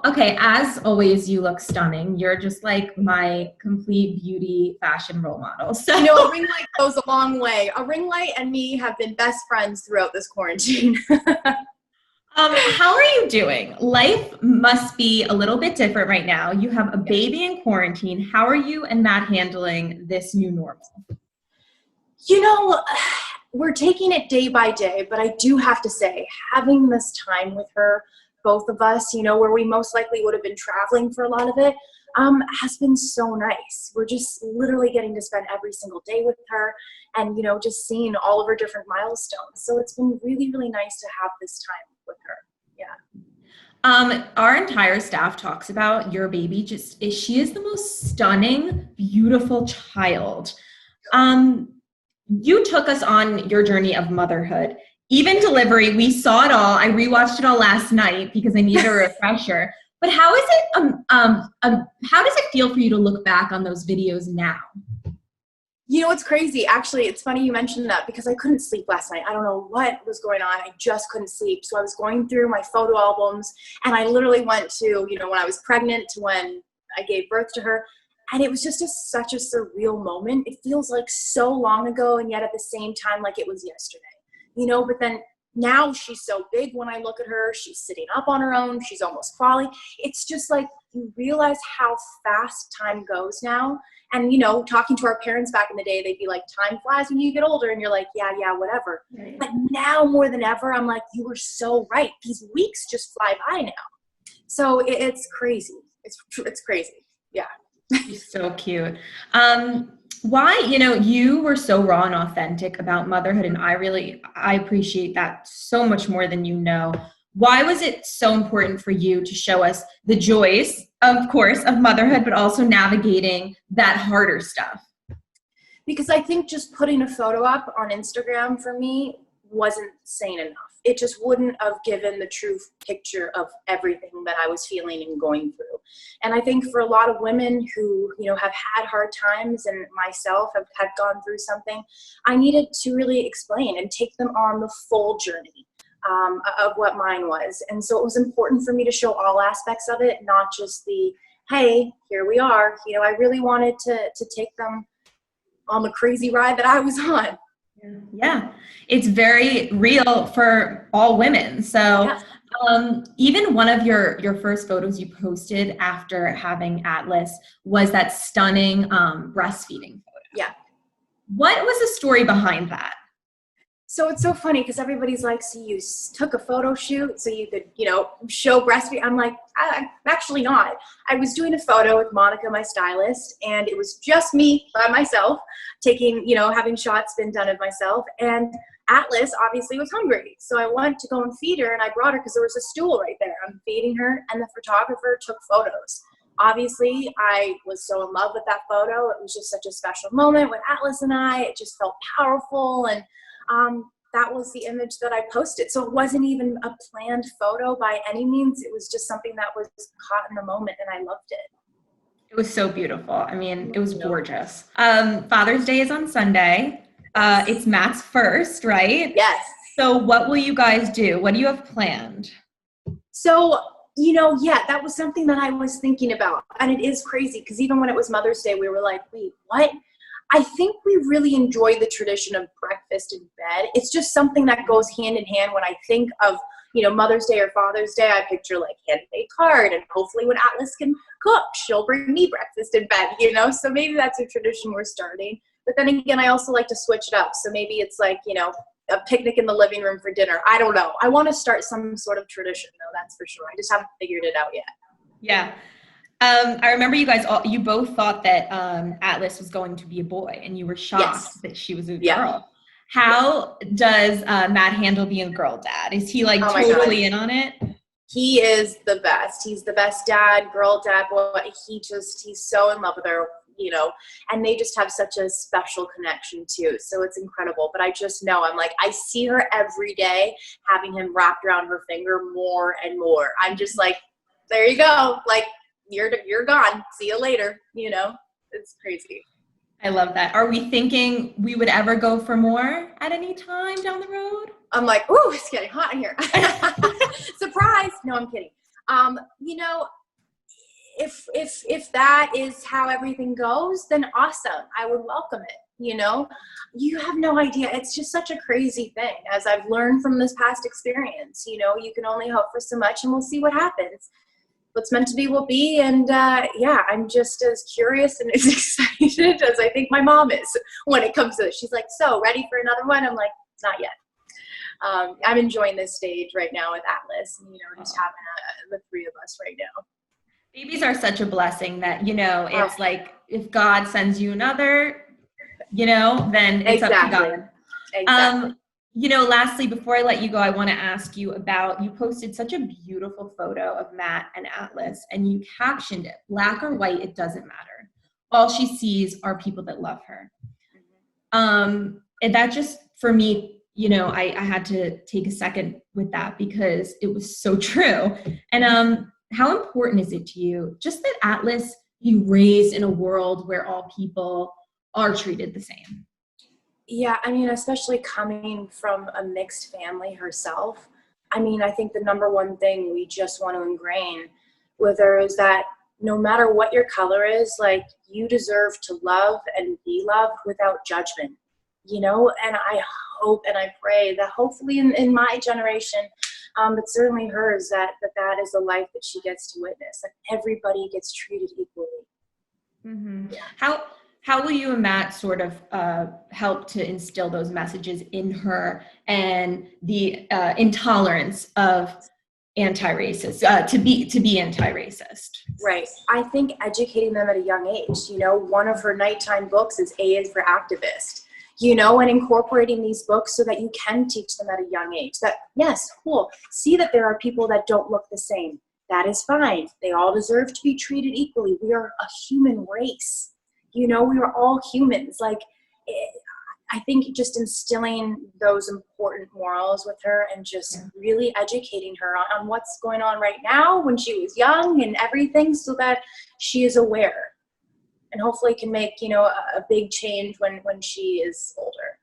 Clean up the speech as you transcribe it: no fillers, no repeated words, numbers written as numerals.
okay, as always, you look stunning. You're just like my complete beauty fashion role model. So, a ring light goes a long way. A ring light and me have been best friends throughout this quarantine. how are you doing? Life must be a little bit different right now. You have a baby in quarantine. How are you and Matt handling this new normal? We're taking it day by day, but I do have to say, having this time with her, both of us, where we most likely would have been traveling for a lot of it, has been so nice. We're just literally getting to spend every single day with her and, just seeing all of her different milestones. So it's been really, really nice to have this time with her. Yeah. Our entire staff talks about your baby. She is the most stunning, beautiful child. You took us on your journey of motherhood. Even delivery, we saw it all. I rewatched it all last night because I needed a refresher. But how is it? How does it feel for you to look back on those videos now? It's crazy. Actually, it's funny you mentioned that because I couldn't sleep last night. I don't know what was going on. I just couldn't sleep. So I was going through my photo albums, and I literally went to, when I was pregnant to when I gave birth to her. And it was just such a surreal moment. It feels like so long ago, and yet at the same time, like it was yesterday. But then now she's so big when I look at her. She's sitting up on her own. She's almost crawling. It's just like you realize how fast time goes now. And, talking to our parents back in the day, they'd be like, time flies when you get older. And you're like, yeah, whatever. Right. But now more than ever, I'm like, you were so right. These weeks just fly by now. So it's crazy. It's crazy. Yeah. She's so cute. Why, you were so raw and authentic about motherhood, and I appreciate that so much more than you know. Why was it so important for you to show us the joys, of course, of motherhood, but also navigating that harder stuff? Because I think just putting a photo up on Instagram for me wasn't sane enough. It just wouldn't have given the true picture of everything that I was feeling and going through. And I think for a lot of women who, have had hard times, and myself have gone through something, I needed to really explain and take them on the full journey of what mine was. And so it was important for me to show all aspects of it, not just the, hey, here we are. I really wanted to take them on the crazy ride that I was on. Yeah, it's very real for all women. So even one of your first photos you posted after having Atlas was that stunning breastfeeding photo. Yeah. What was the story behind that? So it's so funny because everybody's like, so you took a photo shoot so you could, show breastfeeding. I'm like, I'm actually not. I was doing a photo with Monica, my stylist, and it was just me by myself taking, having shots been done of myself. And Atlas obviously was hungry. So I went to go and feed her, and I brought her because there was a stool right there. I'm feeding her, and the photographer took photos. Obviously, I was so in love with that photo. It was just such a special moment with Atlas and I. It just felt powerful, and that was the image that I posted. So it wasn't even a planned photo by any means. It was just something that was caught in the moment, and I loved it. It was so beautiful. I mean, it was gorgeous. Father's Day is on Sunday. It's Matt's first, right? Yes. So what will you guys do? What do you have planned? So, that was something that I was thinking about. And it is crazy because even when it was Mother's Day, we were like, wait, what? I think we really enjoy the tradition of breakfast in bed. It's just something that goes hand in hand. When I think of, Mother's Day or Father's Day, I picture like handmade card, and hopefully when Atlas can cook, she'll bring me breakfast in bed, So maybe that's a tradition we're starting. But then again, I also like to switch it up. So maybe it's like, a picnic in the living room for dinner. I don't know. I want to start some sort of tradition though, that's for sure. I just haven't figured it out yet. Yeah. I remember you both thought that Atlas was going to be a boy, and you were shocked that she was a girl. How does Matt handle being a girl dad? Is he totally in on it? He is the best. He's the best dad, girl dad, boy. He's so in love with her, and they just have such a special connection too. So it's incredible. But I just know, I'm like, I see her every day having him wrapped around her finger more and more. I'm just like, there you go. Like, you're gone. See you later. It's crazy. I love that. Are we thinking we would ever go for more at any time down the road? I'm like, ooh, it's getting hot in here. Surprise. No, I'm kidding. You know, if that is how everything goes, then awesome. I would welcome it. You know, you have no idea. It's just such a crazy thing. As I've learned from this past experience, you know, you can only hope for so much, and we'll see what happens. What's meant to be will be. And yeah, I'm just as curious and as excited as I think my mom is when it comes to it. She's like, so ready for another one? I'm like, not yet. I'm enjoying this stage right now with Atlas, and, you know, just having the three of us right now. Babies are such a blessing that, you know, it's like if God sends you another, you know, then it's up to God. Exactly. You know, lastly, before I let you go, I want to ask you about, you posted such a beautiful photo of Matt and Atlas, and you captioned it, black or white, it doesn't matter. All she sees are people that love her. And that just, for me, you know, I had to take a second with that because it was so true. And how important is it to you, just that Atlas be raised in a world where all people are treated the same? Yeah, I mean, especially coming from a mixed family herself, I mean, I think the number one thing we just want to ingrain with her is that no matter what your color is, like, you deserve to love and be loved without judgment, you know? And I hope and I pray that hopefully in my generation, but certainly hers, that is the life that she gets to witness, that everybody gets treated equally. Mm-hmm. How will you and Matt sort of help to instill those messages in her and the intolerance of anti-racist, to be anti-racist? Right. I think educating them at a young age, you know, one of her nighttime books is A is for Activist, you know, and incorporating these books so that you can teach them at a young age that, yes, cool, see that there are people that don't look the same. That is fine. They all deserve to be treated equally. We are a human race. You know, we are all humans. Like, I think just instilling those important morals with her and just really educating her on what's going on right now when she was young and everything, so that she is aware and hopefully can make, you know, a big change when she is older.